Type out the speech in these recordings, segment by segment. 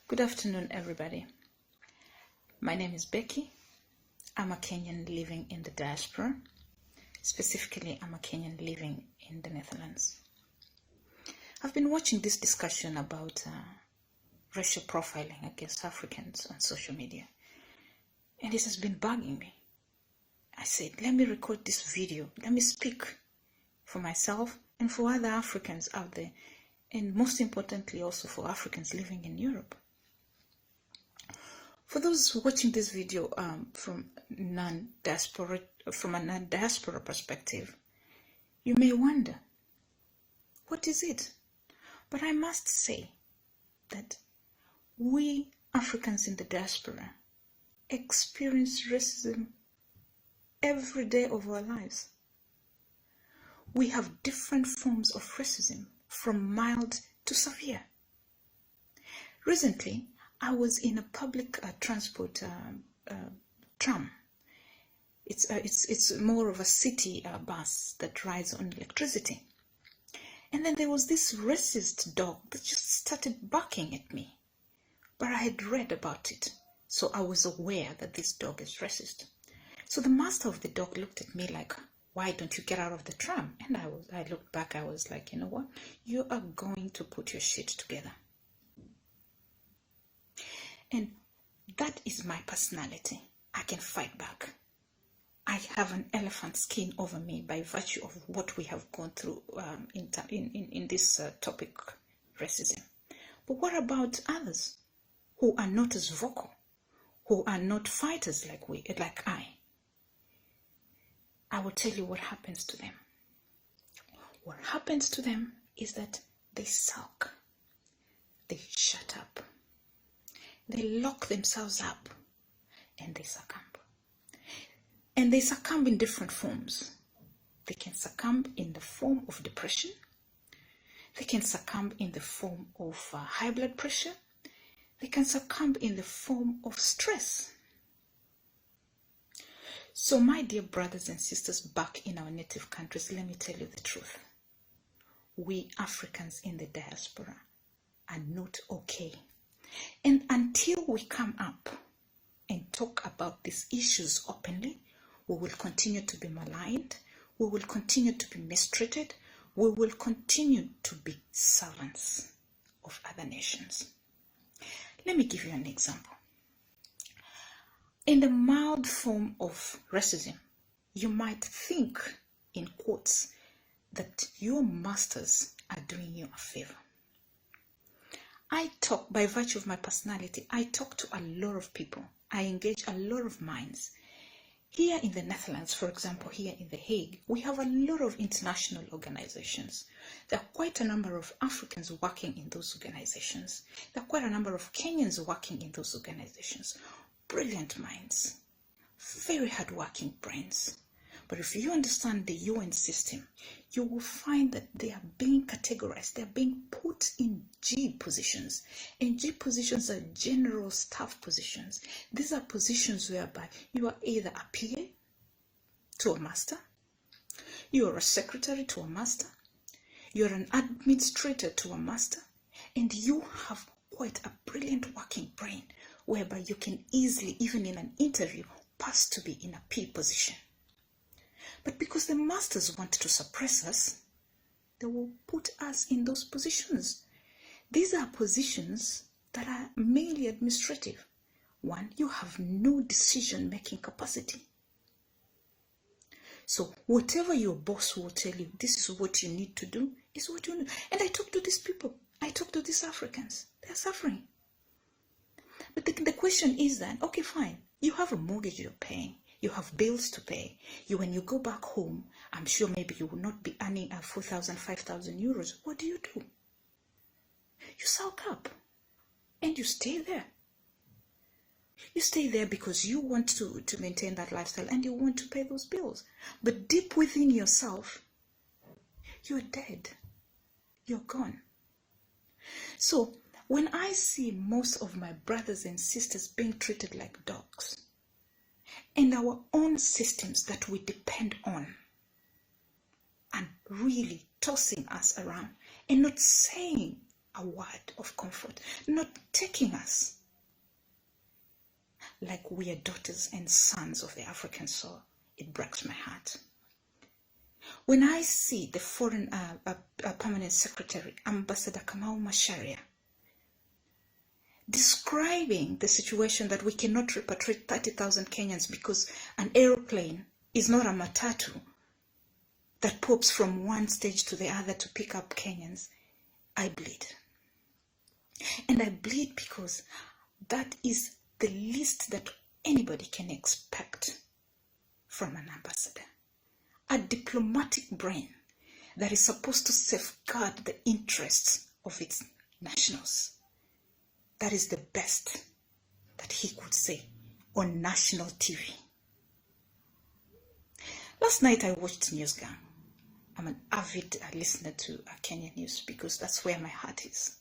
Good afternoon, everybody. My name is Becky. I'm a Kenyan living in the diaspora. Specifically, I'm a Kenyan living in the Netherlands. I've been watching this discussion about racial profiling against Africans on social media, and this has been bugging me. I said, let me record this video. Let me speak for myself and for other Africans out there, and most importantly, also for Africans living in Europe. For those watching this video from a non-diaspora perspective, you may wonder, what is it? But I must say that we Africans in the diaspora experience racism every day of our lives. We have different forms of racism, from mild to severe. Recently, I was in a public transport tram. It's more of a city bus that rides on electricity. And then there was this racist dog that just started barking at me. But I had read about it, so I was aware that this dog is racist. So the master of the dog looked at me like, why don't you get out of the tram? And I looked back, I was like, you know what? You are going to put your shit together. And that is my personality. I can fight back. I have an elephant skin over me by virtue of what we have gone through in this topic, racism. But what about others who are not as vocal, who are not fighters like I? I will tell you what happens to them. What happens to them is that they sulk. They shut up. They lock themselves up and they succumb. And they succumb in different forms. They can succumb in the form of depression. They can succumb in the form of high blood pressure. They can succumb in the form of stress. So my dear brothers and sisters back in our native countries, let me tell you the truth. We Africans in the diaspora are not okay. And until we come up and talk about these issues openly, we will continue to be maligned, we will continue to be mistreated, we will continue to be servants of other nations. Let me give you an example. In the mild form of racism, you might think, in quotes, that your masters are doing you a favor. I talk, by virtue of my personality, I talk to a lot of people. I engage a lot of minds. Here in the Netherlands, for example, here in The Hague, we have a lot of international organizations. There are quite a number of Africans working in those organizations. There are quite a number of Kenyans working in those organizations. Brilliant minds, very hardworking brains. But if you understand the UN system, you will find that they are being categorized, they are being put in G positions. And G positions are general staff positions. These are positions whereby you are either a PA to a master, you are a secretary to a master, you are an administrator to a master, and you have quite a brilliant working brain whereby you can easily, even in an interview, pass to be in a P position. But because the masters want to suppress us, they will put us in those positions. These are positions that are mainly administrative. One, you have no decision-making capacity. So whatever your boss will tell you, this is what you need to do, is what you do. And I talk to these people. I talk to these Africans. They're suffering. But the question is that, okay, fine. You have a mortgage you're paying. You have bills to pay. When you go back home, I'm sure maybe you will not be earning 4,000, 5,000 euros. What do? You sulk up and you stay there. You stay there because you want to maintain that lifestyle and you want to pay those bills. But deep within yourself, you're dead. You're gone. So when I see most of my brothers and sisters being treated like dogs, and our own systems that we depend on and really tossing us around and not saying a word of comfort, not taking us like we are daughters and sons of the African soil. It breaks my heart. When I see the foreign permanent secretary, Ambassador Kamau Macharia, describing the situation that we cannot repatriate 30,000 Kenyans because an aeroplane is not a matatu that pops from one stage to the other to pick up Kenyans, I bleed. And I bleed because that is the least that anybody can expect from an ambassador. A diplomatic brain that is supposed to safeguard the interests of its nationals. That is the best that he could say on national TV. Last night I watched Newsgang. I'm an avid listener to Kenyan news because that's where my heart is.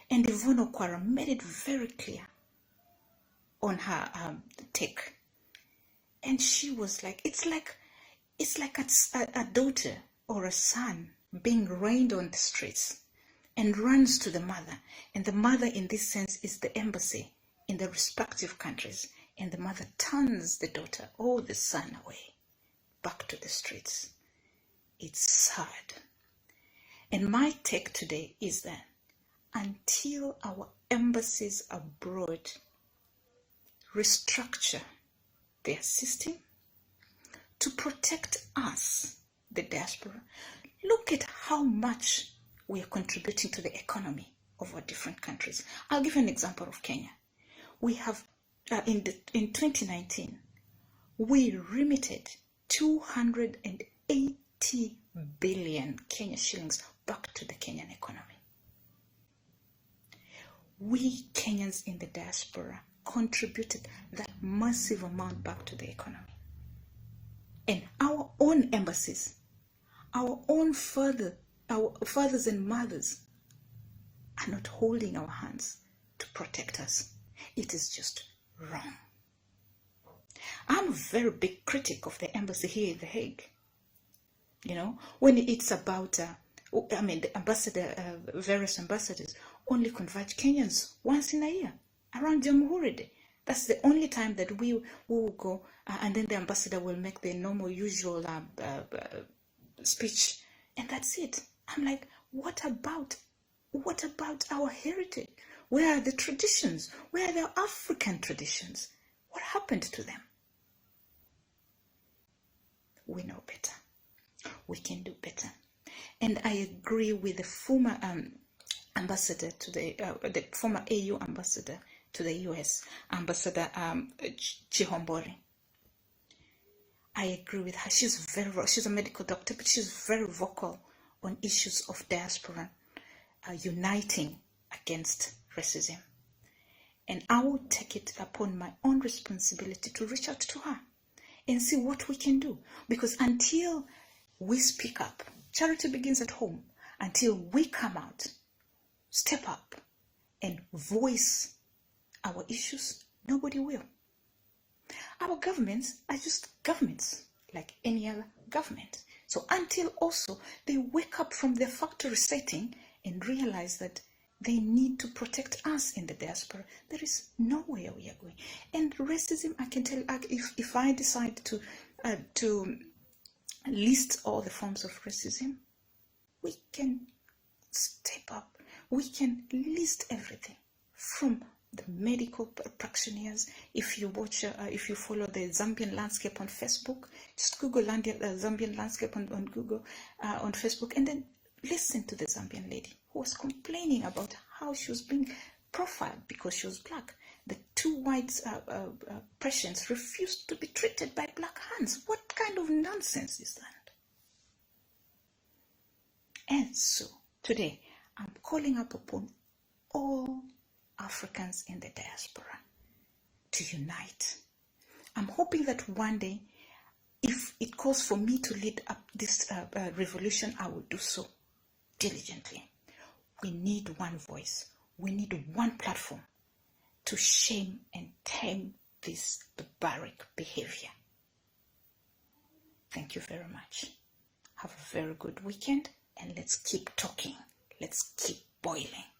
And Yvonne Okwara made it very clear on her take. And she was like, it's like a daughter or a son being rained on the streets and runs to the mother. And the mother in this sense is the embassy in the respective countries. And the mother turns the daughter or the son away back to the streets. It's sad. And my take today is that until our embassies abroad restructure their system to protect us, the diaspora, look at how much we are contributing to the economy of our different countries. I'll give an example of Kenya. We have, in 2019, we remitted 280 billion Kenya shillings back to the Kenyan economy. We Kenyans in the diaspora contributed that massive amount back to the economy. And our own embassies, our fathers and mothers are not holding our hands to protect us. It is just wrong. I'm a very big critic of the embassy here in The Hague. You know, when it's about, the ambassador, various ambassadors only convert Kenyans once in a year around Jamhuri Day. That's the only time that we will go, and then the ambassador will make the normal, usual speech, and that's it. I'm like, what about our heritage? Where are the traditions? Where are the African traditions? What happened to them? We know better. We can do better. And I agree with the former ambassador to the former AU ambassador to the US, Ambassador Chihombori. I agree with her. She's a medical doctor, but she's very vocal on issues of diaspora uniting against racism. And I will take it upon my own responsibility to reach out to her and see what we can do. Because until we speak up, charity begins at home. Until we come out, step up, and voice our issues, nobody will. Our governments are just governments, like any other government. So until also they wake up from their factory setting and realize that they need to protect us in the diaspora, there is nowhere we are going. And racism, I can tell you, if I decide to list all the forms of racism, we can step up. We can list everything from the medical practitioners. If you watch, if you follow the Zambian landscape on Facebook, just Google Zambian landscape on Google, on Facebook, and then listen to the Zambian lady who was complaining about how she was being profiled because she was black. The two white patients refused to be treated by black hands. What kind of nonsense is that? And so today I'm calling up upon all Africans in the diaspora to unite. I'm hoping that one day, if it calls for me to lead up this revolution, I will do so diligently. We need one voice. We need one platform to shame and tame this barbaric behavior. Thank you very much. Have a very good weekend, and let's keep talking Let's keep boiling.